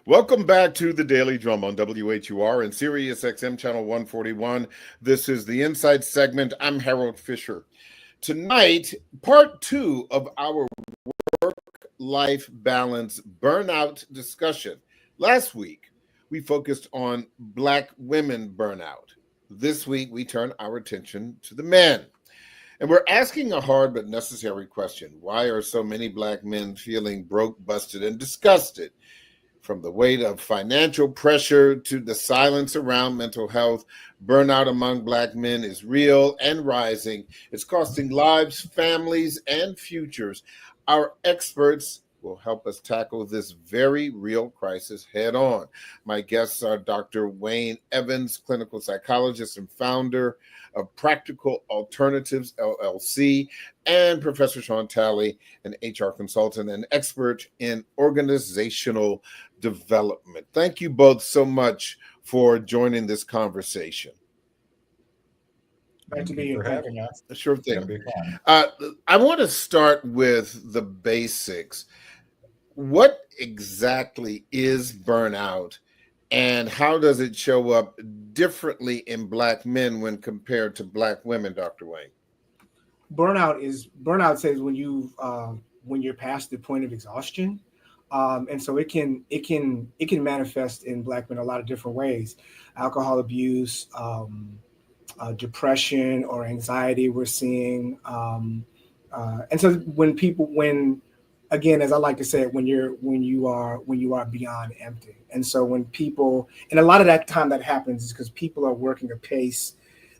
Welcome back to the Daily Drum on WHUR and Sirius XM Channel 141. This is the Inside segment. I'm Harold Fisher. Tonight, part two of our work-life balance burnout discussion. Last week, we focused on Black women burnout. This week, we turn our attention to the men. And we're asking a hard but necessary question. Why are so many Black men feeling broke, busted, and disgusted? From the weight of financial pressure to the silence around mental health, burnout among Black men is real and rising. It's costing lives, families, and futures. Our experts will help us tackle this very real crisis head on. My guests are Dr. Wayne Evans, clinical psychologist and founder of Practical Alternatives, LLC, and Professor Sean Talley, an HR consultant and expert in organizational development. Thank you both so much for joining this conversation. Glad to be here. Having us. Sure thing. I want to start with the basics. What exactly is burnout, and how does it show up differently in Black men when compared to Black women, Dr. Wayne? Burnout says when you're past the point of exhaustion, and so it can manifest in Black men a lot of different ways. Alcohol abuse, depression or anxiety we're seeing, and so when again, as I like to say, when you are beyond empty. And so when people, and a lot of that time that happens is because people are working a pace,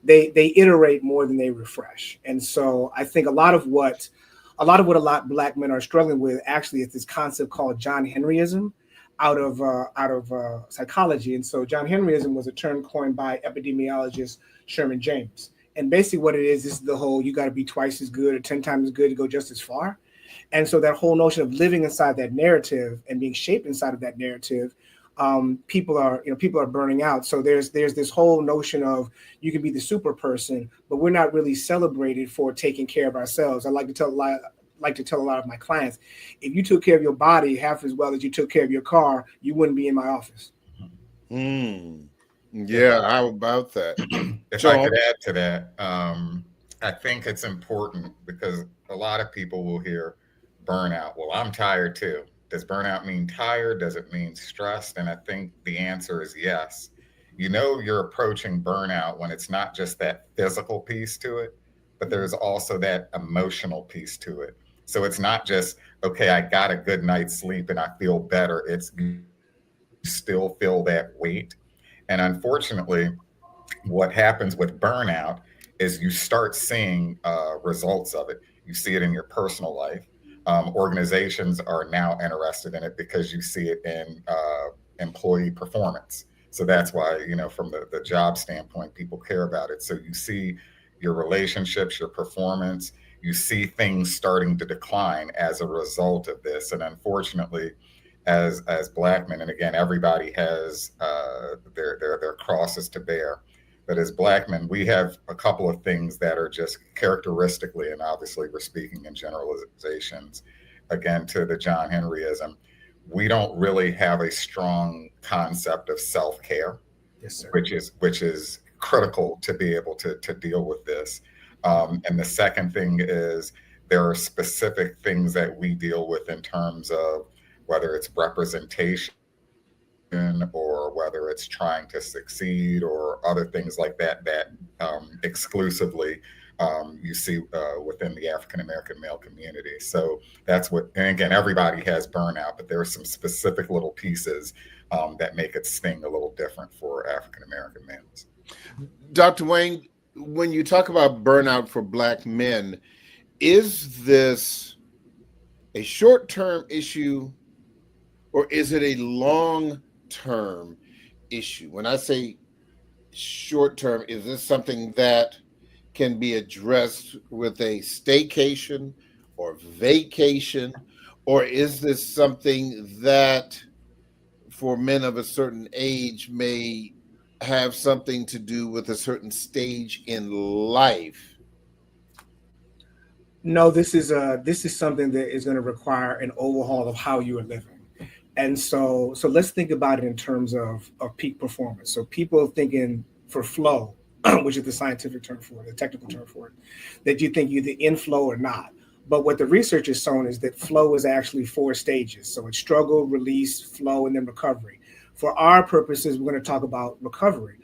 they iterate more than they refresh. And so I think a lot of what Black men are struggling with actually is this concept called John Henryism out of psychology. And so John Henryism was a term coined by epidemiologist Sherman James. And basically what it is the whole, you got to be twice as good or 10 times as good to go just as far. And so that whole notion of living inside that narrative and being shaped inside of that narrative, people are burning out. So there's this whole notion of you can be the super person, but we're not really celebrated for taking care of ourselves. I like to tell a lot of my clients, if you took care of your body half as well as you took care of your car, you wouldn't be in my office. Yeah, how about that? If I could add to that, I think it's important because a lot of people will hear burnout. Well, I'm tired too. Does burnout mean tired? Does it mean stressed? And I think the answer is yes. You know you're approaching burnout when it's not just that physical piece to it, but there's also that emotional piece to it. So it's not just, okay, I got a good night's sleep and I feel better. It's you still feel that weight. And unfortunately, what happens with burnout is you start seeing results of it. You see it in your personal life. Organizations are now interested in it because you see it in employee performance. So that's why, from the job standpoint, people care about it. So you see your relationships, your performance, you see things starting to decline as a result of this. And unfortunately, as Black men, and again, everybody has their crosses to bear. But as Black men, we have a couple of things that are just characteristically, and obviously we're speaking in generalizations, again, to the John Henryism, we don't really have a strong concept of self-care, yes, sir. which is critical to be able to deal with this. And the second thing is there are specific things that we deal with in terms of whether it's representation, or whether it's trying to succeed or other things like that exclusively you see within the African-American male community. So that's what, and again, everybody has burnout, but there are some specific little pieces that make it sting a little different for African-American males. Dr. Wayne, when you talk about burnout for Black men, is this a short-term issue or is it a long-term issue? When I say short-term, is this something that can be addressed with a staycation or vacation, or is this something that for men of a certain age may have something to do with a certain stage in life? No, this is something that is going to require an overhaul of how you are living. And so let's think about it in terms of peak performance. So people thinking for flow, which is the scientific term for it, the technical term for it, that you think you're in flow or not. But what the research has shown is that flow is actually 4 stages. So it's struggle, release, flow, and then recovery. For our purposes, we're going to talk about recovery.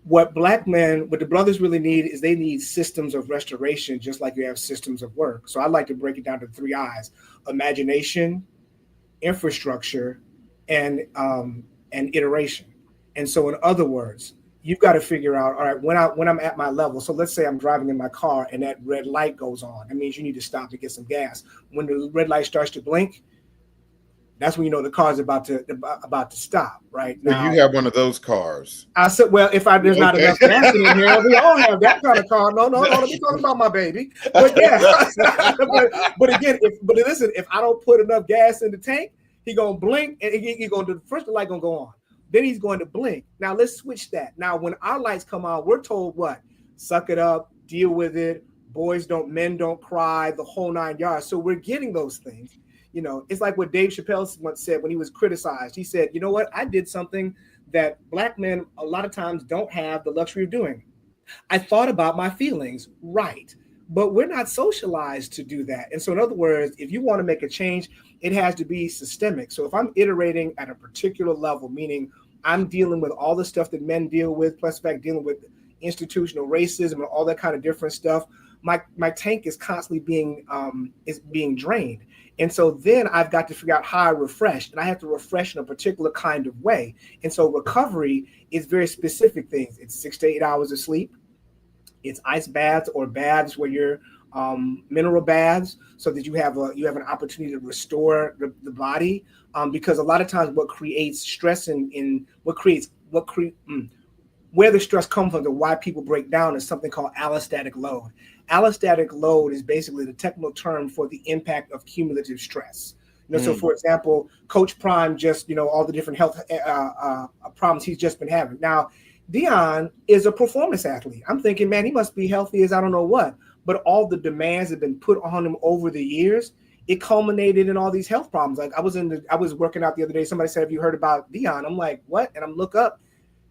What the brothers really need is they need systems of restoration, just like you have systems of work. So I like to break it down to 3 I's: imagination, infrastructure, and iteration. And so in other words, you've got to figure out, all right, when I'm at my level. So let's say I'm driving in my car and that red light goes on. That means you need to stop to get some gas. When the red light starts to blink, that's when you know the car's about to stop. Right now, you have one of those cars. I said, well, if there's not enough gas in here, we all have that kind of car. No, let me talk about my baby. But yeah, but again, if I don't put enough gas in the tank, he gonna blink and he gonna do first. The light gonna go on, then he's going to blink. Now let's switch that. Now when our lights come on, we're told what? Suck it up, deal with it. Men don't cry, the whole 9 yards. So we're getting those things. You know, it's like what Dave Chappelle once said when he was criticized. He said, you know what? I did something that Black men a lot of times don't have the luxury of doing. I thought about my feelings, right? But we're not socialized to do that. And so in other words, if you want to make a change, it has to be systemic. So if I'm iterating at a particular level, meaning I'm dealing with all the stuff that men deal with, plus the fact dealing with institutional racism and all that kind of different stuff, my tank is constantly being drained. And so then I've got to figure out how I refresh, and I have to refresh in a particular kind of way. And so recovery is very specific things. It's 6 to 8 hours of sleep. It's ice baths or baths where you're mineral baths, so that you have an opportunity to restore the body. Because a lot of times what creates stress where the stress comes from and why people break down is something called allostatic load. Allostatic load is basically the technical term for the impact of cumulative stress. So for example, Coach Prime just, all the different health problems he's just been having. Now, Dion is a performance athlete. I'm thinking, man, he must be healthy as I don't know what. But all the demands have been put on him over the years. It culminated in all these health problems. Like I was working out the other day. Somebody said, "Have you heard about Dion?" I'm like, "What?" And I'm look up,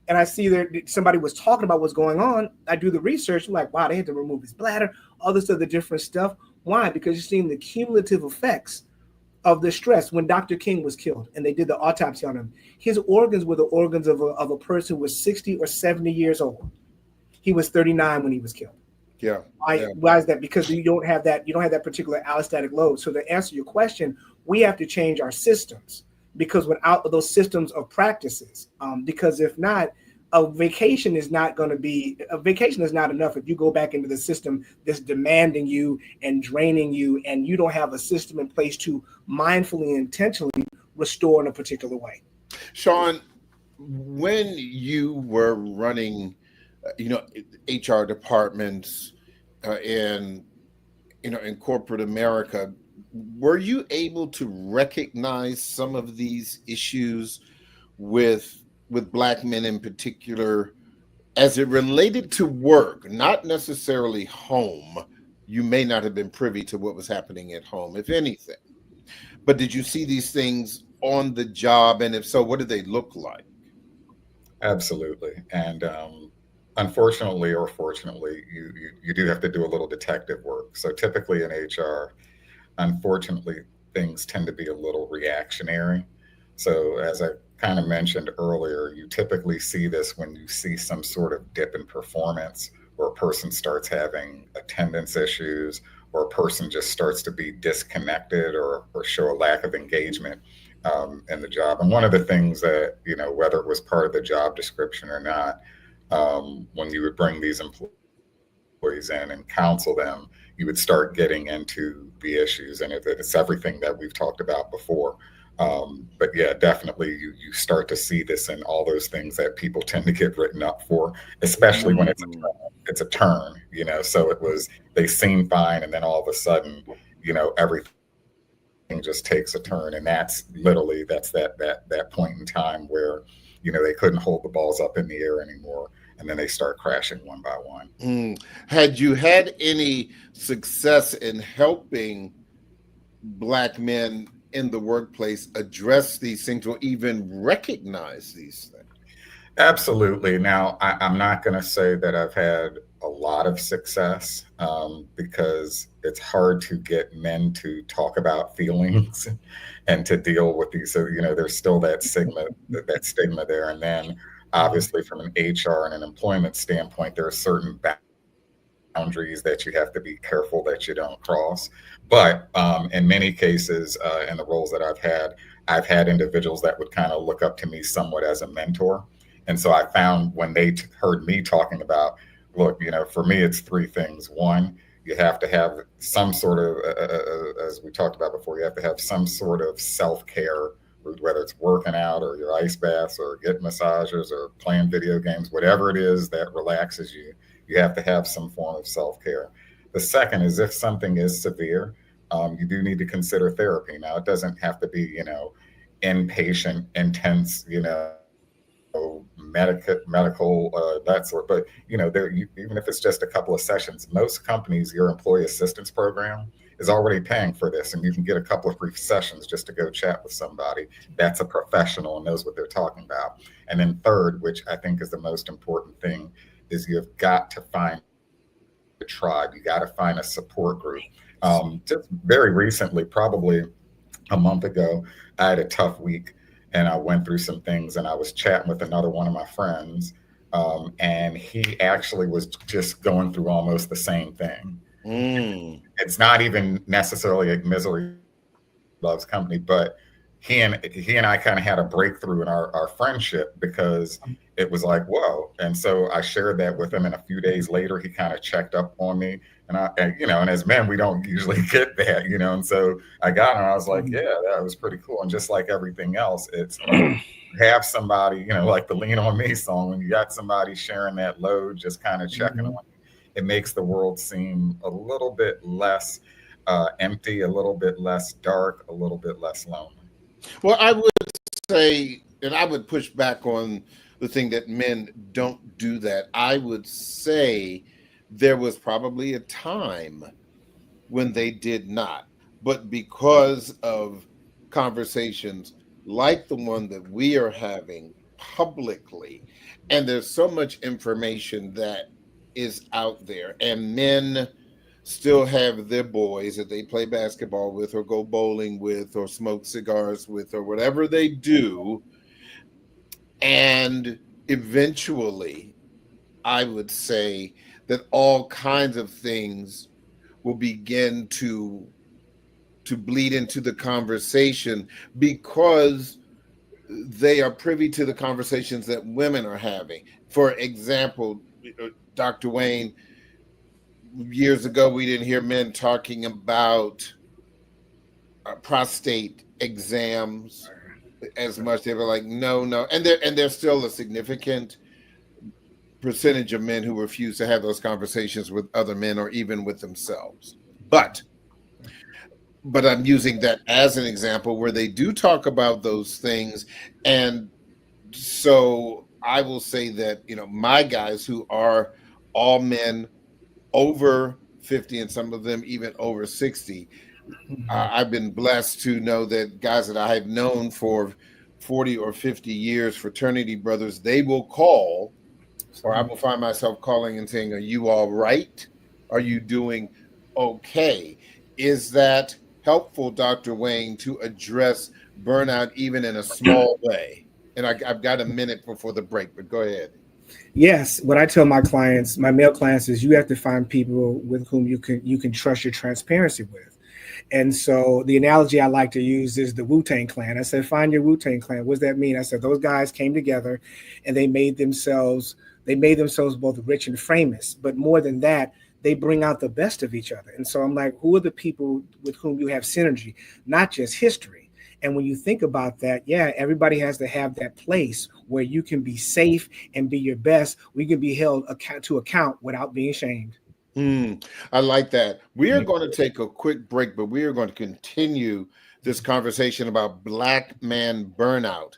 and I see that somebody was talking about what's going on. I do the research. I'm like, wow, they had to remove his bladder, all this other different stuff. Why? Because you're seeing the cumulative effects of the stress. When Dr. King was killed and they did the autopsy on him, his organs were the organs of a person who was 60 or 70 years old. He was 39 when he was killed. Yeah. Why is that? Because you don't have that particular allostatic load. So to answer your question, we have to change our systems, because without those systems of practices, because if not, a vacation is not enough if you go back into the system that's demanding you and draining you, and you don't have a system in place to mindfully and intentionally restore in a particular way. Sean, when you were running, HR departments in corporate America, were you able to recognize some of these issues with Black men in particular as it related to work, not necessarily home? You may not have been privy to what was happening at home, if anything. But did you see these things on the job? And if so, what did they look like? Absolutely. And unfortunately or fortunately, you do have to do a little detective work. So typically in HR, unfortunately, things tend to be a little reactionary. So as I kind of mentioned earlier, you typically see this when you see some sort of dip in performance, or a person starts having attendance issues, or a person just starts to be disconnected or show a lack of engagement in the job. And one of the things that, whether it was part of the job description or not, when you would bring these employees in and counsel them, you would start getting into the issues. And it's everything that we've talked about before. But yeah, definitely you start to see this in all those things that people tend to get written up for, especially when it's a turn, so they seem fine. And then all of a sudden, everything just takes a turn. And that's that point in time where, they couldn't hold the balls up in the air anymore. And then they start crashing one by one. Had you had any success in helping Black men in the workplace address these things or even recognize these things? Absolutely. Now, I'm not going to say that I've had a lot of success because it's hard to get men to talk about feelings and to deal with these. So, there's still that stigma there. And then obviously from an HR and an employment standpoint, there are certain boundaries that you have to be careful that you don't cross. But in many cases, in the roles that I've had individuals that would kind of look up to me somewhat as a mentor. And so I found when they heard me talking about, look, for me, it's three things. One, you have to have some sort of, as we talked about before, you have to have some sort of self-care, whether it's working out or your ice baths or getting massages or playing video games, whatever it is that relaxes you, you have to have some form of self-care. The second is if something is severe, you do need to consider therapy. Now, it doesn't have to be, inpatient, intense, medical that sort, but even if it's just a couple of sessions, most companies, your employee assistance program is already paying for this, and you can get a couple of free sessions just to go chat with somebody that's a professional and knows what they're talking about. And then third, which I think is the most important thing, is you've got to find a tribe. You got to find a support group. Just very recently, probably a month ago, I had a tough week and I went through some things, and I was chatting with another one of my friends, and he actually was just going through almost the same thing. It's not even necessarily a misery loves company, but he and I kind of had a breakthrough in our friendship because it was like, whoa. And so I shared that with him, and a few days later, he kind of checked up on me. And as men, we don't usually get that, and so I got him, and I was like, yeah, that was pretty cool. And just like everything else, it's have somebody, like the Lean On Me song, when you got somebody sharing that load, just kind of checking on you, it makes the world seem a little bit less empty, a little bit less dark, a little bit less lonely. Well, I would say, and I would push back on the thing that men don't do that. I would say there was probably a time when they did not, but because of conversations like the one that we are having publicly, and there's so much information that is out there, and men still have their boys that they play basketball with or go bowling with or smoke cigars with or whatever they do. And eventually, I would say that all kinds of things will begin to bleed into the conversation because they are privy to the conversations that women are having. For example, Dr. Wayne, years ago, we didn't hear men talking about prostate exams as much. They were like, no. And there's still a significant percentage of men who refuse to have those conversations with other men or even with themselves. But I'm using that as an example where they do talk about those things. And so I will say that, my guys who are all men over 50 and some of them even over 60, I've been blessed to know that guys that I have known for 40 or 50 years, fraternity brothers, they will call, or I will find myself calling and saying, are you all right? Are you doing okay? Is that helpful, Dr. Wayne, to address burnout even in a small way? And I've got a minute before the break, but go ahead. Yes, what I tell my clients, my male clients, is you have to find people with whom you can trust your transparency with. And so the analogy I like to use is the Wu-Tang Clan. I said, find your Wu-Tang Clan. What does that mean? I said, those guys came together and they made themselves both rich and famous. But more than that, they bring out the best of each other. And so I'm like, who are the people with whom you have synergy, not just history? And when you think about that, yeah, everybody has to have that place where you can be safe and be your best. We can be held to account without being shamed. I like that. We are going to take a quick break, but we are going to continue this conversation about Black man burnout.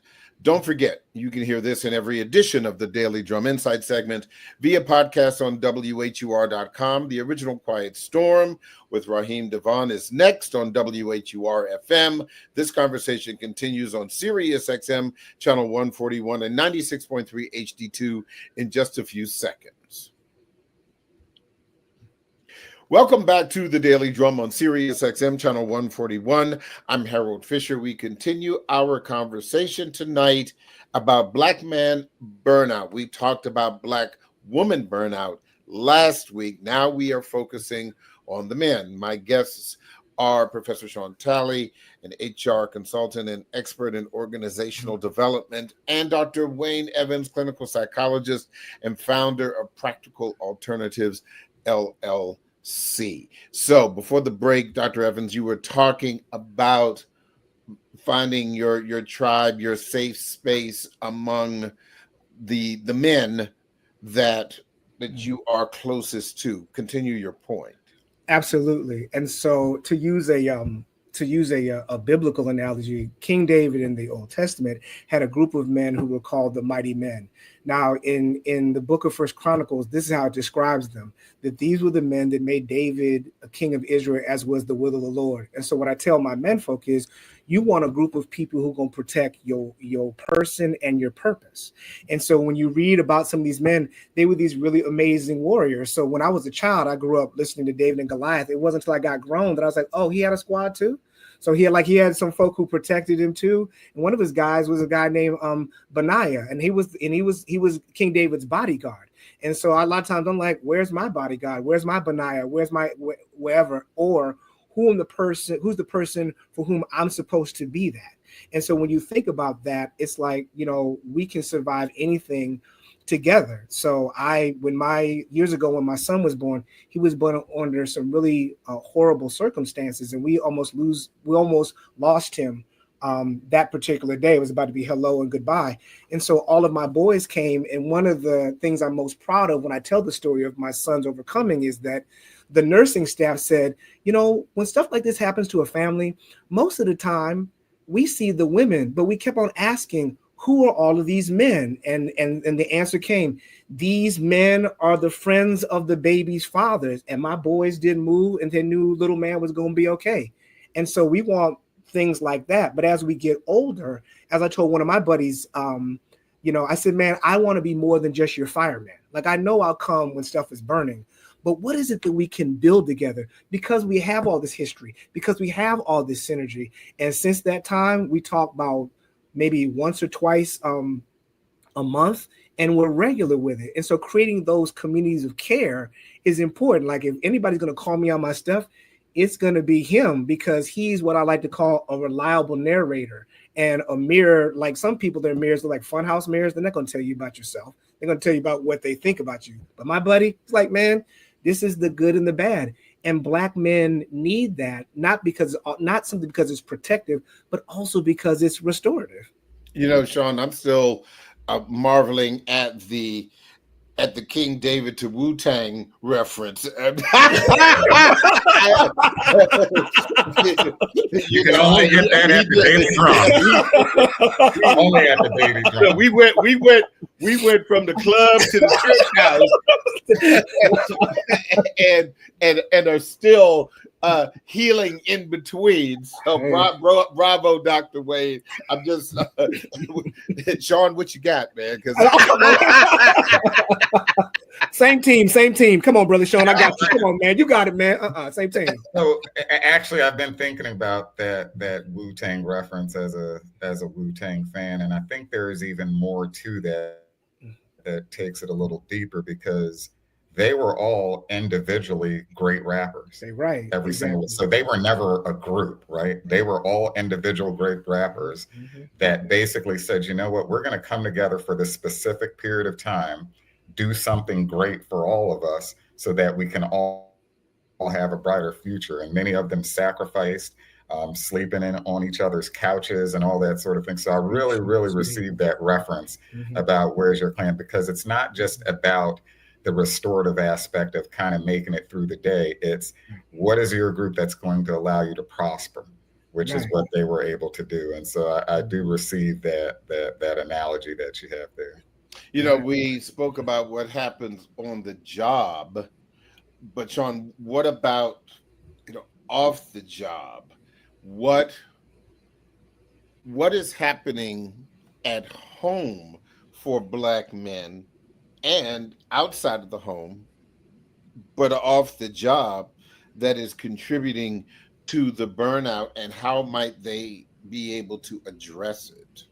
Don't forget, you can hear this in every edition of the Daily Drum Insight segment via podcast on WHUR.com. The original Quiet Storm with Raheem Devon is next on WHUR-FM. This conversation continues on Sirius XM channel 141 and 96.3 HD2 in just a few seconds. Welcome back to the Daily Drum on Sirius XM channel 141. I'm Harold Fisher. We continue our conversation tonight about Black man burnout. We talked about Black woman burnout last week. Now we are focusing on the men. My guests are Professor Sean Talley, an HR consultant and expert in organizational development, and Dr. Wayne Evans, clinical psychologist and founder of Practical Alternatives, LLC. So before the break, Dr. Evans, you were talking about finding your tribe, your safe space among the men that you are closest to. Continue your point. Absolutely. And so to use a biblical analogy, King David in the Old Testament had a group of men who were called the mighty men. Now, in the book of First Chronicles, this is how it describes them, that these were the men that made David a king of Israel, as was the will of the Lord. And so what I tell my men folk is, you want a group of people who are going to protect your person and your purpose. And so when you read about some of these men, they were these really amazing warriors. So when I was a child, I grew up listening to David and Goliath. It wasn't until I got grown that I was like, oh, he had a squad too? So he had some folk who protected him too. And one of his guys was a guy named Benaiah, and he was King David's bodyguard. And so a lot of times I'm like, where's my bodyguard? Where's my Benaiah? Where's my wherever? Or who's the person for whom I'm supposed to be that? And so when you think about that, it's like, we can survive anything together. So years ago when my son was born, he was born under some really horrible circumstances, and we almost lost him that particular day. It was about to be hello and goodbye. And so all of my boys came, and one of the things I'm most proud of when I tell the story of my son's overcoming is that the nursing staff said, when stuff like this happens to a family, most of the time we see the women, but we kept on asking, who are all of these men? And the answer came, these men are the friends of the baby's fathers. And my boys didn't move, and they knew little man was going to be okay. And so we want things like that. But as we get older, as I told one of my buddies, I said, man, I want to be more than just your fireman. Like, I know I'll come when stuff is burning, but what is it that we can build together? Because we have all this history, because we have all this synergy. And since that time, we talk about maybe once or twice a month, and we're regular with it. And so creating those communities of care is important. Like, if anybody's going to call me on my stuff, it's going to be him, because he's what I like to call a reliable narrator and a mirror. Like, some people, their mirrors are like funhouse mirrors. They're not going to tell you about yourself. They're going to tell you about what they think about you. But my buddy, it's like, man, this is the good and the bad. And Black men need that, not simply because it's protective, but also because it's restorative. Sean, I'm still marveling at the King David to Wu-Tang reference. You can only get that at the Daily Drum. Only at the Daily Drum. So we went from the club to the church house, and are still healing in between. So bravo, Dr. Wade. I'm just Sean, what you got, man? Because same team. Come on, brother Sean, I got you. Come on, man, you got it, man. Same team. So actually, I've been thinking about that Wu-Tang reference as a Wu-Tang fan, and I think there is even more to that takes it a little deeper, because they were all individually great rappers. Right. Every single. So they were never a group, right? They were all individual great rappers that basically said, you know what, we're going to come together for this specific period of time, do something great for all of us so that we can all have a brighter future. And many of them sacrificed, sleeping on each other's couches and all that sort of thing. So I really received that reference about where's your clan, because it's not just about the restorative aspect of kind of making it through the day. It's what is your group that's going to allow you to prosper? which is what they were able to do. And so I do receive that analogy that you have there. You know, we spoke about what happens on the job, but Sean, what about, off the job? What is happening at home for Black men and outside of the home, but off the job, that is contributing to the burnout, and how might they be able to address it?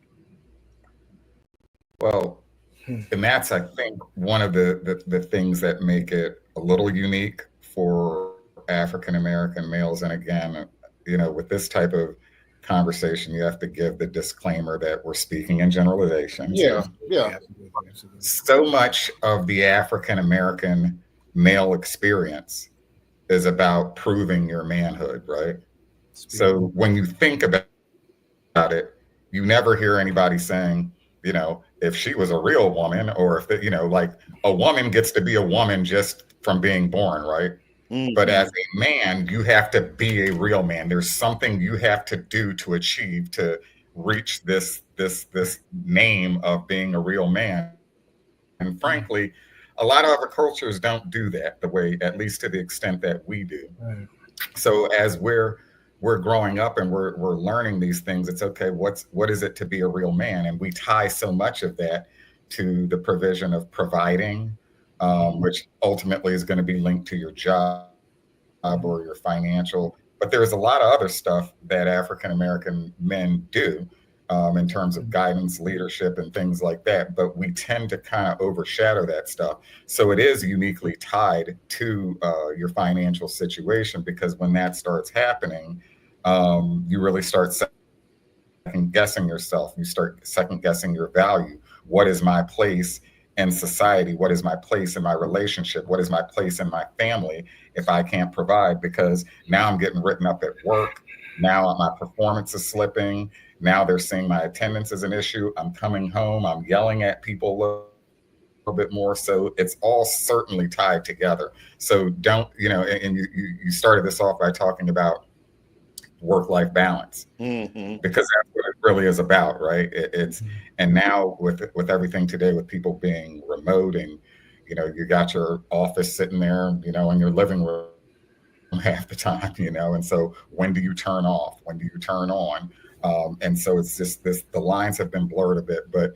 Well, and that's, I think, one of the things that make it a little unique for African American males. And again, with this type of conversation, you have to give the disclaimer that we're speaking in generalizations. Yeah. So much of the African American male experience is about proving your manhood, right? So when you think about it, you never hear anybody saying, if she was a real woman, or if like a woman gets to be a woman just from being born, right? Mm-hmm. But as a man, you have to be a real man. There's something you have to do to achieve to reach this name of being a real man. And frankly, a lot of other cultures don't do that the way, at least to the extent that we do. Right. So as we're growing up and we're learning these things, it's okay, what is it to be a real man? And we tie so much of that to the provision of providing, which ultimately is going to be linked to your job or your financial. But there's a lot of other stuff that African American men do in terms of guidance, leadership, and things like that. But we tend to kind of overshadow that stuff. So it is uniquely tied to your financial situation, because when that starts happening, you really start second guessing yourself. You start second guessing your value. What is my place in society? What is my place in my relationship? What is my place in my family if I can't provide? Because now I'm getting written up at work. Now my performance is slipping. Now they're saying my attendance is an issue. I'm coming home. I'm yelling at people a little bit more. So it's all certainly tied together. So don't, and you started this off by talking about work-life balance, because that's what it really is about, right? It's and now with everything today, with people being remote, and you got your office sitting there, in your living room half the time, and so when do you turn off? When do you turn on? And so it's just the lines have been blurred a bit, but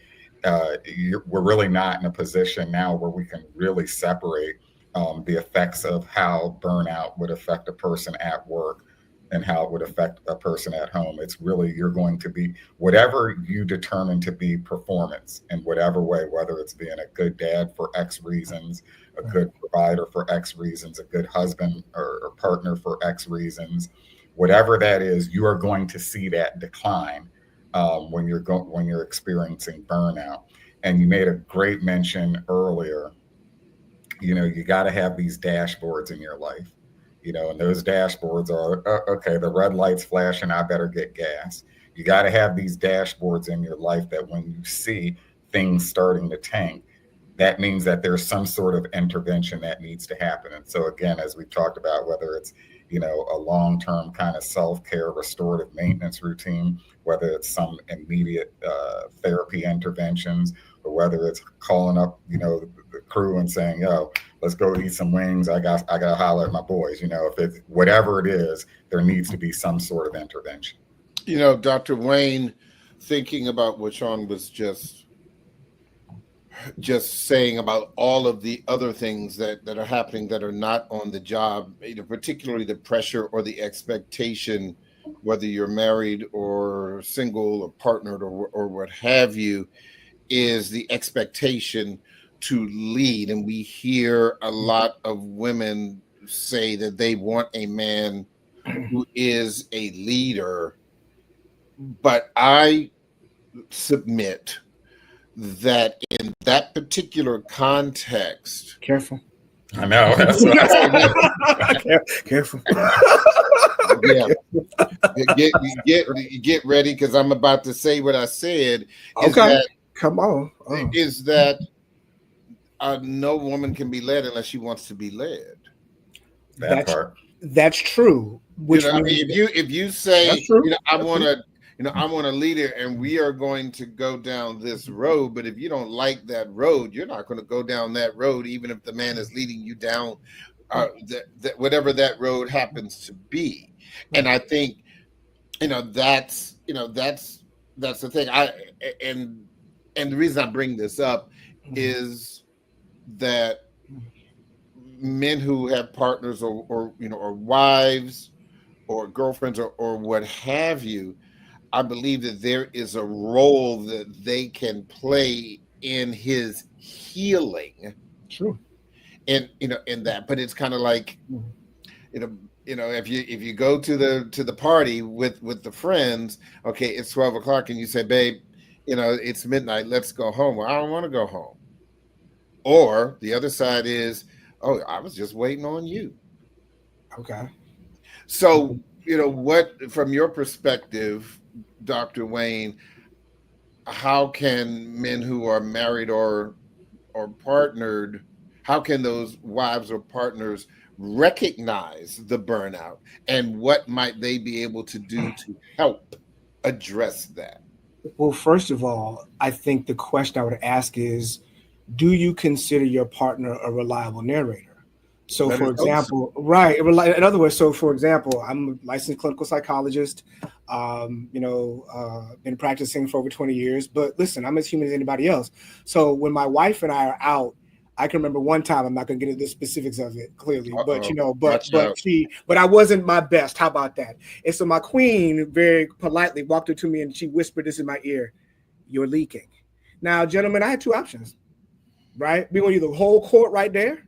we're really not in a position now where we can really separate the effects of how burnout would affect a person at work and how it would affect a person at home. It's really, you're going to be, whatever you determine to be performance in whatever way, whether it's being a good dad for X reasons, a good provider for X reasons, a good husband or partner for X reasons, whatever that is, you are going to see that decline when you're experiencing burnout. And you made a great mention earlier, you got to have these dashboards in your life. And those dashboards are, okay, the red light's flashing, I better get gas. You got to have these dashboards in your life that when you see things starting to tank, that means that there's some sort of intervention that needs to happen. And so again, as we've talked about, whether it's, a long-term kind of self-care restorative maintenance routine, whether it's some immediate therapy interventions, or whether it's calling up, the crew and saying, yo, let's go eat some wings. I got to holler at my boys. If it's whatever it is, there needs to be some sort of intervention. Dr. Wayne, thinking about what Sean was just saying about all of the other things that are happening that are not on the job, particularly the pressure or the expectation, whether you're married or single or partnered or what have you, is the expectation to lead. And we hear a lot of women say that they want a man who is a leader. But I submit that in that particular context, careful. I know. Careful. Yeah. Get ready, because I'm about to say what I said. Okay. Come on. Is that no woman can be led unless she wants to be led. That part. That's true. Which I mean, means if you say, that's true. I want to, I want a leader, and we are going to go down this road. But if you don't like that road, you're not going to go down that road, even if the man is leading you down whatever that road happens to be. And I think, that's the thing. And the reason I bring this up is that men who have partners or wives or girlfriends or what have you, I believe that there is a role that they can play in his healing. True. And in that, but it's kind of like, if you go to the party with the friends, okay, it's 12 o'clock and you say, babe, it's midnight, let's go home. Well, I don't want to go home. Or the other side is, oh, I was just waiting on you. Okay. So, what, from your perspective, Dr. Wayne, how can men who are married or partnered, how can those wives or partners recognize the burnout, and what might they be able to do to help address that? Well, first of all, I think the question I would ask is, do you consider your partner a reliable narrator? So, for example, right. In other words, so for example, I'm a licensed clinical psychologist, been practicing for over 20 years, but listen, I'm as human as anybody else. So when my wife and I are out, I can remember one time, I'm not going to get into the specifics of it clearly, but I wasn't my best. How about that? And so my queen very politely walked up to me and she whispered this in my ear: "You're leaking." Now, gentlemen, I had two options, right? We want to do the whole court right there,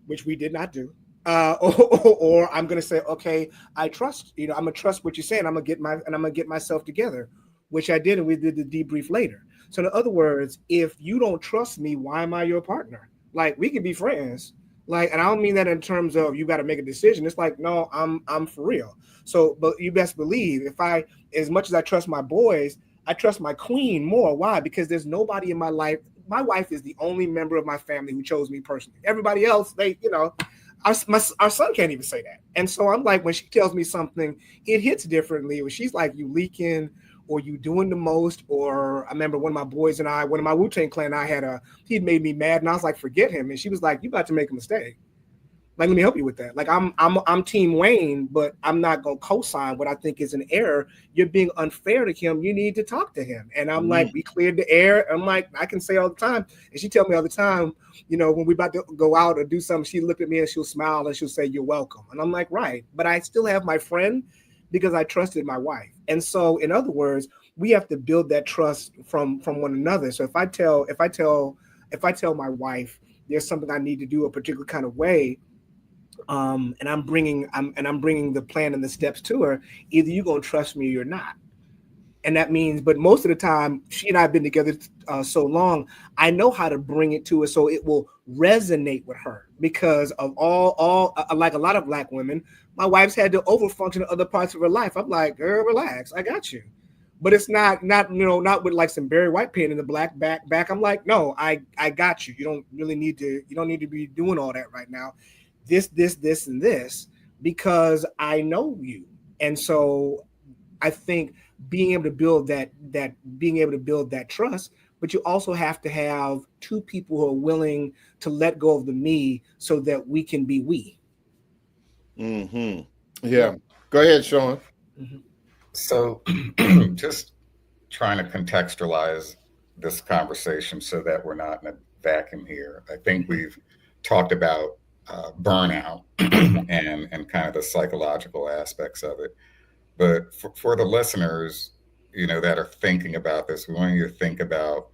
which we did not do. Or I'm going to say, okay, I trust, I'm going to trust what you're saying. I'm going to get myself together, which I did. And we did the debrief later. So in other words, if you don't trust me, why am I your partner? Like, we can be friends. Like, and I don't mean that in terms of you got to make a decision. It's like, no, I'm for real. So, but you best believe as much as I trust my boys, I trust my queen more. Why? Because there's nobody in my life. My wife is the only member of my family who chose me personally. Everybody else, our son can't even say that. And so I'm like, when she tells me something, it hits differently. When she's like, you leaking, or you doing the most, or I remember one of my boys and one of my Wu-Tang Clan, he'd made me mad, and I was like, forget him. And she was like, you about to make a mistake. Like, let me help you with that. Like, I'm Team Wayne, but I'm not gonna co-sign what I think is an error. You're being unfair to him. You need to talk to him. And I'm like, we cleared the air. I'm like, I can say all the time, and she tell me all the time, when we about to go out or do something, she look at me and she'll smile and she'll say, "You're welcome." And I'm like, right, but I still have my friend because I trusted my wife. And so, in other words, we have to build that trust from one another. So if I tell my wife there's something I need to do a particular kind of way, and I'm bringing the plan and the steps to her, either you're gonna trust me or you're not. And that means, but most of the time, she and I have been together so long, I know how to bring it to her so it will resonate with her. Because of all like a lot of Black women, my wife's had to overfunction in other parts of her life. I'm like, girl, relax, I got you. But it's not with like some Barry White pain in the black back. I'm like, no, I got you. You don't need to be doing all that right now. This, and this, because I know you. And so I think being able to build that trust, but you also have to have two people who are willing to let go of the me so that we can be we. Mm-hmm. Yeah. Go ahead, Sean. Mm-hmm. So just trying to contextualize this conversation so that we're not in a vacuum here. I think we've talked about burnout and kind of the psychological aspects of it. But for the listeners, that are thinking about this, we want you to think about,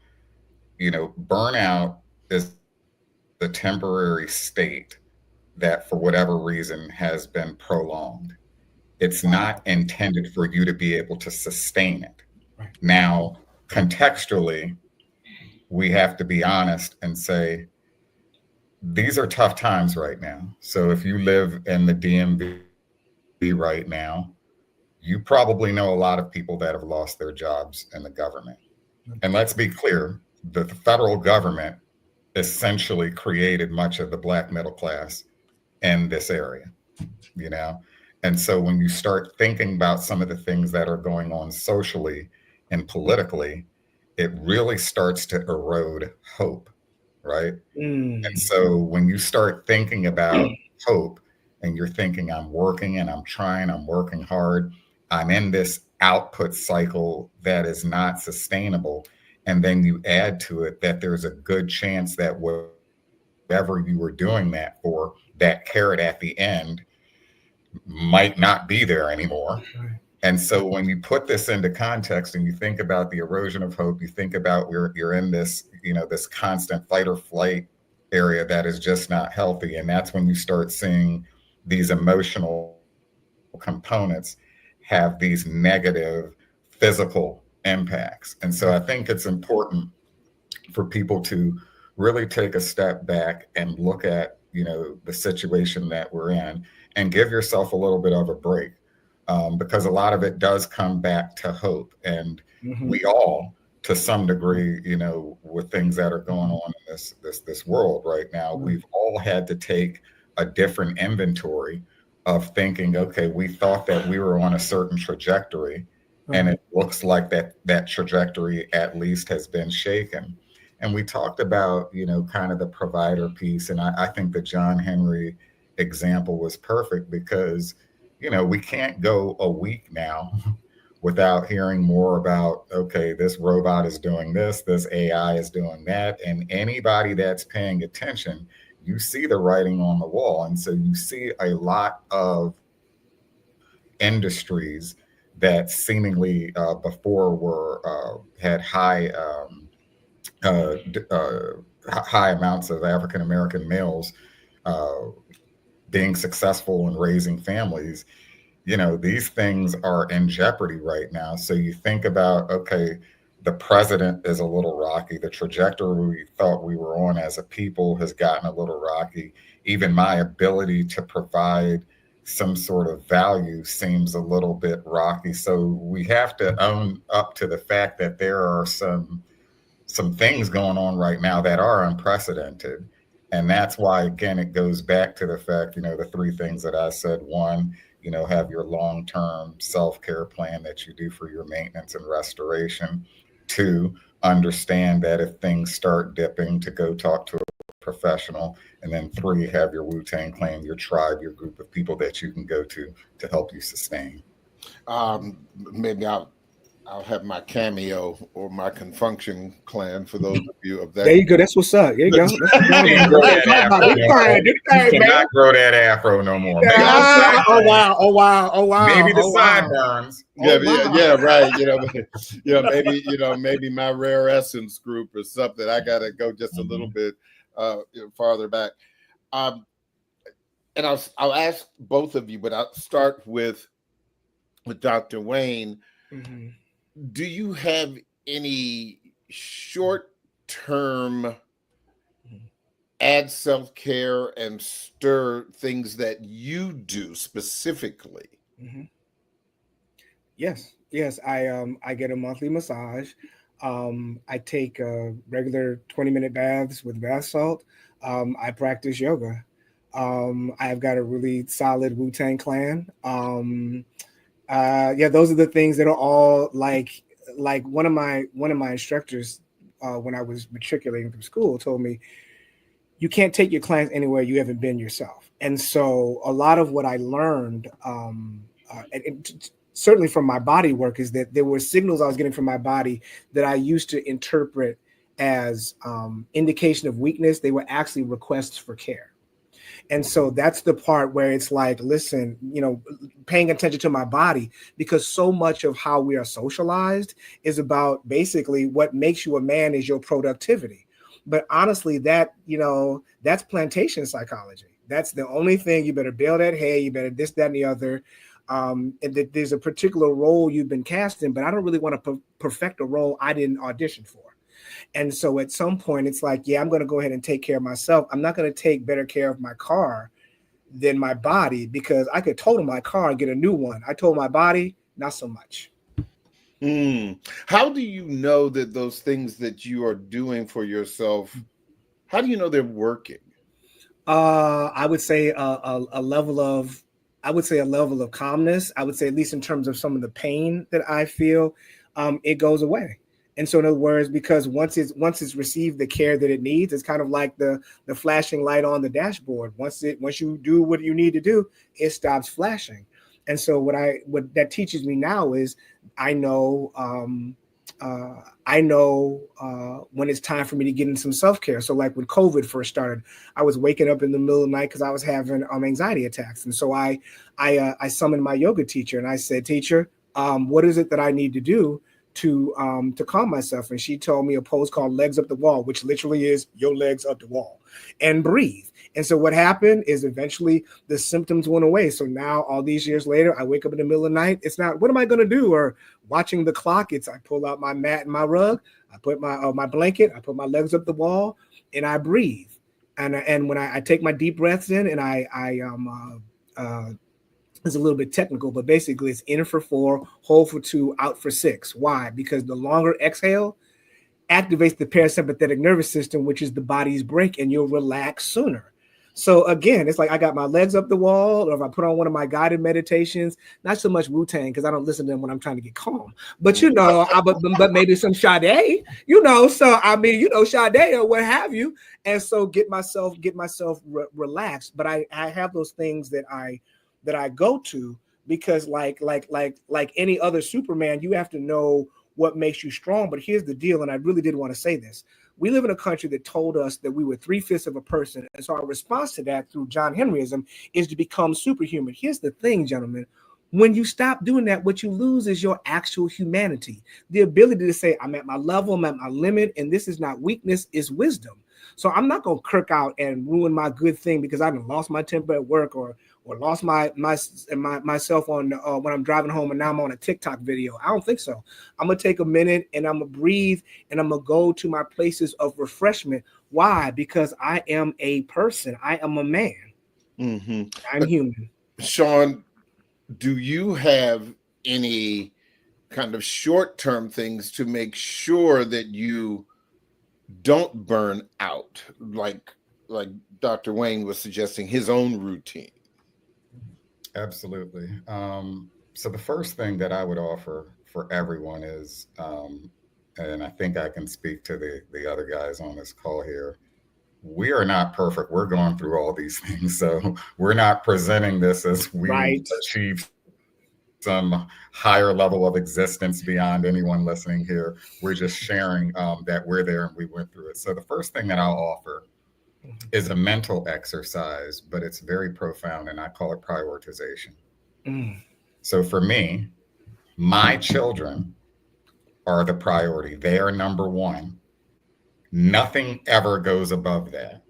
burnout is the temporary state that for whatever reason has been prolonged. It's not intended for you to be able to sustain it. Right. Now, contextually, we have to be honest and say, these are tough times right now. So if you live in the DMV right now, you probably know a lot of people that have lost their jobs in the government. And let's be clear, the federal government essentially created much of the Black middle class in this area. you know? And so when you start thinking about some of the things that are going on socially and politically, it really starts to erode hope, right? And so when you start thinking about hope and you're thinking, I'm working and I'm trying, I'm working hard, I'm in this output cycle that is not sustainable. And then you add to it that there's a good chance that whatever you were doing that for, that carrot at the end might not be there anymore. And so when you put this into context and you think about the erosion of hope, you think about where you're in this, you know, this constant fight or flight area that is just not healthy. And that's when you start seeing these emotional components have these negative physical impacts. And so I think it's important for people to really take a step back and look at, you know, the situation that we're in and give yourself a little bit of a break. Because a lot of it does come back to hope. And we all, to some degree, you know, with things that are going on in this world right now, we've all had to take a different inventory of thinking, okay, we thought that we were on a certain trajectory, and it looks like that trajectory at least has been shaken. And we talked about, you know, kind of the provider piece. And I think the John Henry example was perfect because, you know, we can't go a week now without hearing more about, okay, this robot is doing this AI is doing that. And anybody that's paying attention, you see the writing on the wall. And so you see a lot of industries that seemingly before were had high high amounts of African American males being successful in raising families. You know, these things are in jeopardy right now. So you think about, okay, the president is a little rocky. The trajectory we thought we were on as a people has gotten a little rocky. Even my ability to provide some sort of value seems a little bit rocky. So we have to own up to the fact that there are some things going on right now that are unprecedented. And that's why, again, it goes back to the fact, you know, the three things that I said. One, you know, have your long-term self-care plan that you do for your maintenance and restoration. Two, understand that if things start dipping, to go talk to a professional. And then three, have your Wu-Tang Clan, your tribe, your group of people that you can go to help you sustain. Maybe I'll have my cameo or my confunction clan for those of you of that. There you go. That's what's up. There you go. You cannot grow that afro no more. Oh wow. Maybe the sideburns. Yeah, right. Maybe my rare essence group or something. I gotta go just a little bit farther back. And I'll ask both of you, but I'll start with Dr. Wayne. Do you have any short-term add self-care and stir things that you do specifically? Yes. I get a monthly massage. I take regular 20-minute baths with bath salt. I practice yoga. I've got a really solid Wu-Tang Clan. Those are the things that are all like one of my instructors when I was matriculating through school told me, you can't take your clients anywhere you haven't been yourself. And so a lot of what I learned, certainly from my body work, is that there were signals I was getting from my body that I used to interpret as indication of weakness. They were actually requests for care. And so that's the part where it's like, listen, you know, paying attention to my body, because so much of how we are socialized is about basically what makes you a man is your productivity. But honestly, that, you know, that's plantation psychology. That's the only thing. You better bale that hay, you better this, that, and the other. And that there's a particular role you've been cast in, but I don't really want to perfect a role I didn't audition for. And so at some point, it's like, yeah, I'm going to go ahead and take care of myself. I'm not going to take better care of my car than my body, because I could total my car and get a new one. I told my body, not so much. How do you know that those things that you are doing for yourself, how do you know they're working? I would say a level of I would say a level of calmness. I would say, at least in terms of some of the pain that I feel, it goes away. And so, in other words, because once it's received the care that it needs, it's kind of like the flashing light on the dashboard. Once you do what you need to do, it stops flashing. And so, what that teaches me now is I know. When it's time for me to get in some self-care. So like when COVID first started, I was waking up in the middle of the night because I was having anxiety attacks. And so I summoned my yoga teacher and I said, teacher, what is it that I need to do to calm myself? And she told me a pose called legs up the wall, which literally is your legs up the wall, and breathe. And so what happened is eventually the symptoms went away. So now all these years later, I wake up in the middle of the night. It's not, what am I going to do? Or watching the clock. It's, I pull out my mat and my rug. I put my blanket. I put my legs up the wall and I breathe. And when I take my deep breaths in and it's a little bit technical, but basically it's in for 4, hold for 2, out for 6. Why? Because the longer exhale activates the parasympathetic nervous system, which is the body's brake, and you'll relax sooner. So again, it's like I got my legs up the wall, or if I put on one of my guided meditations, not so much Wu-Tang because I don't listen to them when I'm trying to get calm, but but maybe some Sade, so I mean, Sade or what have you. And so get myself relaxed. But I have those things that I go to because like any other Superman, you have to know what makes you strong. But here's the deal, and I really did want to say this. We live in a country that told us that we were 3/5 of a person. And so our response to that through John Henryism is to become superhuman. Here's the thing, gentlemen. When you stop doing that, what you lose is your actual humanity. The ability to say, I'm at my level, I'm at my limit, and this is not weakness, it's wisdom. So I'm not going to kirk out and ruin my good thing because I lost my temper at work or lost myself on when I'm driving home and now I'm on a TikTok video. I don't think so. I'm going to take a minute and I'm going to breathe and I'm going to go to my places of refreshment. Why? Because I am a person. I am a man. Mm-hmm. I'm human. Sean, do you have any kind of short-term things to make sure that you don't burn out, like Dr. Wayne was suggesting, his own routine? Absolutely. So the first thing that I would offer for everyone is, and I think I can speak to the other guys on this call here, we are not perfect. We're going through all these things. So we're not presenting this as we achieved some higher level of existence beyond anyone listening here. We're just sharing that we're there and we went through it. So the first thing that I'll offer is a mental exercise, but it's very profound, and I call it prioritization. So for me, my children are the priority. They are number one. Nothing ever goes above that.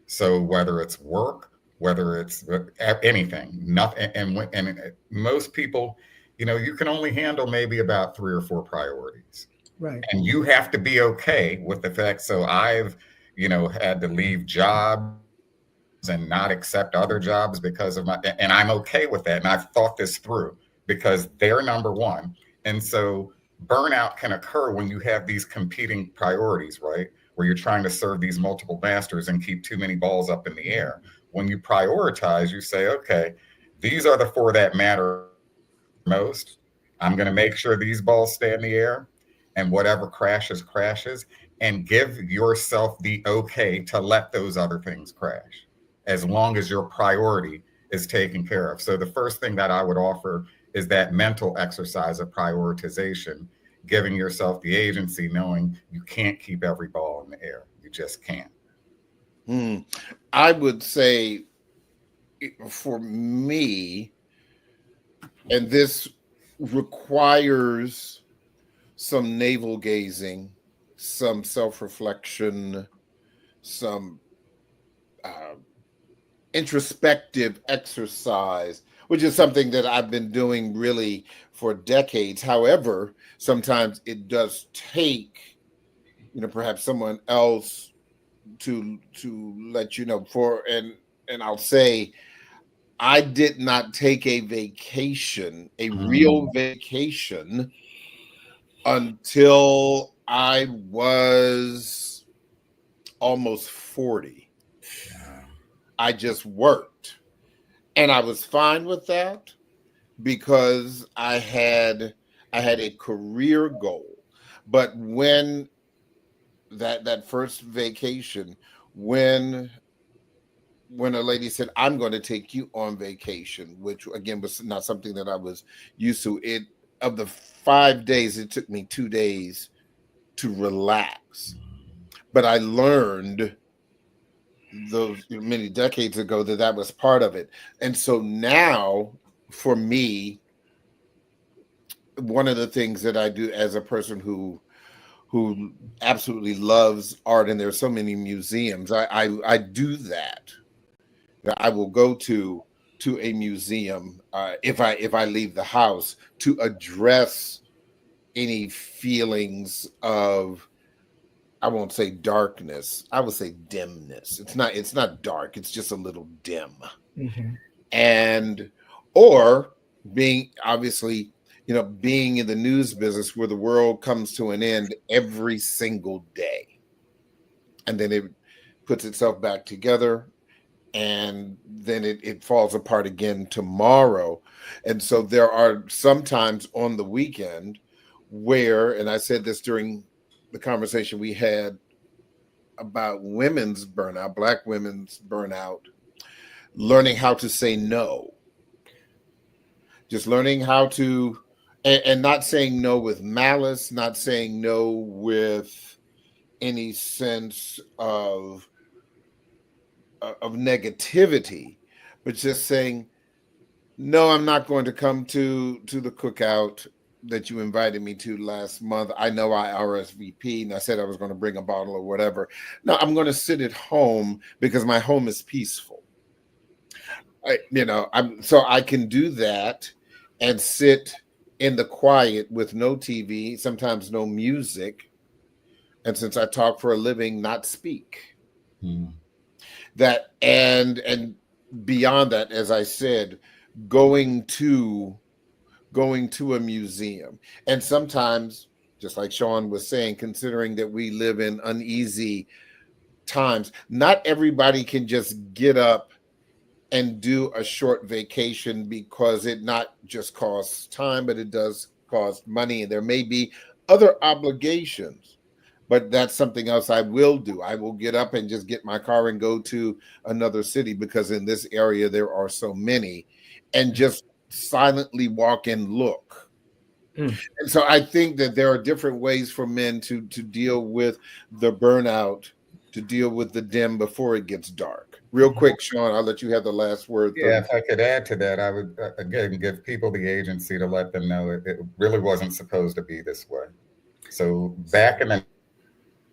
So whether it's work, whether it's anything, nothing. And most people, you can only handle maybe about 3 or 4 priorities. Right. And you have to be okay with the fact. So I've, had to leave jobs and not accept other jobs because of and I'm okay with that. And I've thought this through because they're number one. And so burnout can occur when you have these competing priorities, right? Where you're trying to serve these multiple masters and keep too many balls up in the air. When you prioritize, you say, okay, these are the 4 that matter most. I'm going to make sure these balls stay in the air, and whatever crashes, and give yourself the okay to let those other things crash as long as your priority is taken care of. So the first thing that I would offer is that mental exercise of prioritization, giving yourself the agency, knowing you can't keep every ball in the air. You just can't. I would say for me, and this requires some navel gazing, some self-reflection, some introspective exercise, which is something that I've been doing really for decades. However, sometimes it does take, perhaps someone else to let you know. And I'll say, I did not take a vacation, a real vacation, until I was almost 40. I just worked. And I was fine with that because I had a career goal. But when that first vacation, when a lady said, I'm going to take you on vacation, which again was not something that I was used to. It of the 5 days, it took me 2 days to relax. But I learned those many decades ago that was part of it. And so now for me, one of the things that I do as a person who absolutely loves art, and there's so many museums, I do that. I will go to a museum if I leave the house to address any feelings of, I won't say darkness, I would say dimness. It's not dark, it's just a little dim. Mm-hmm. And or being obviously, being in the news business where the world comes to an end every single day. And then it puts itself back together, and then it falls apart again tomorrow. And so there are sometimes on the weekend where, and I said this during the conversation we had about women's burnout, Black women's burnout, learning how to say no. Just learning how to, and not saying no with malice, not saying no with any sense of negativity, but just saying, no, I'm not going to come to the cookout that you invited me to last month. I know I RSVP and I said I was going to bring a bottle or whatever. No, I'm going to sit at home because my home is peaceful. So I can do that and sit in the quiet with no TV, sometimes no music. And since I talk for a living, not speak. Mm. That and beyond that, as I said, going to a museum. And sometimes, just like Sean was saying, considering that we live in uneasy times, not everybody can just get up and do a short vacation, because it not just costs time, but it does cost money. And there may be other obligations. But that's something else I will do. I will get up and just get my car and go to another city, because in this area there are so many, and just silently walk and look. And so I think that there are different ways for men to deal with the burnout, to deal with the dim before it gets dark. Real quick, Sean, I'll let you have the last word. Yeah, if I could add to that, I would, again, give people the agency to let them know it really wasn't supposed to be this way. So back in the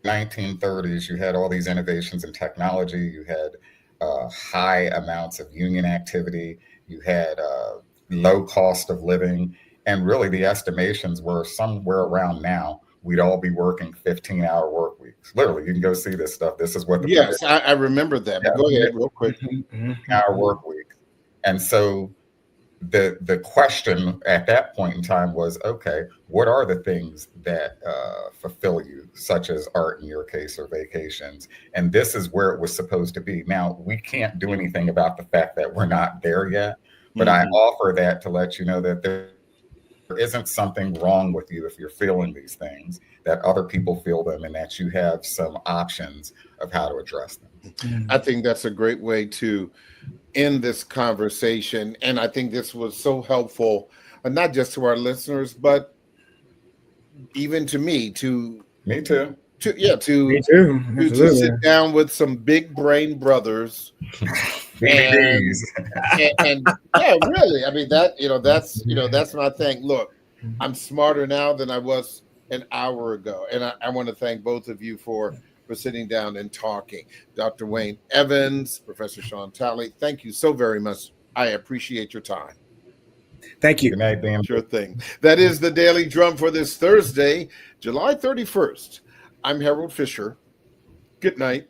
1930s, you had all these innovations in technology. You had high amounts of union activity. You had low cost of living. And really the estimations were somewhere around now, we'd all be working 15-hour work weeks. Literally, you can go see this stuff. This is what the Yes, I remember that. But go ahead real quick. 15-hour work week. And so the question at that point in time was, okay, what are the things that fulfill you, such as art in your case, or vacations? And this is where it was supposed to be. Now, we can't do anything about the fact that we're not there yet, but I offer that to let you know that there isn't something wrong with you if you're feeling these things, that other people feel them, and that you have some options of how to address them. I think that's a great way to end this conversation. And I think this was so helpful, not just to our listeners, but even to me, Me too. To sit down with some big brain brothers. and yeah, really. I mean, that's my thing. Look, I'm smarter now than I was an hour ago. And I want to thank both of you for sitting down and talking. Dr. Wayne Evans, Professor Sean Talley, thank you so very much. I appreciate your time. Thank you. Good night, Dan. Sure thing. That is the Daily Drum for this Thursday, July 31st. I'm Harold Fisher. Good night.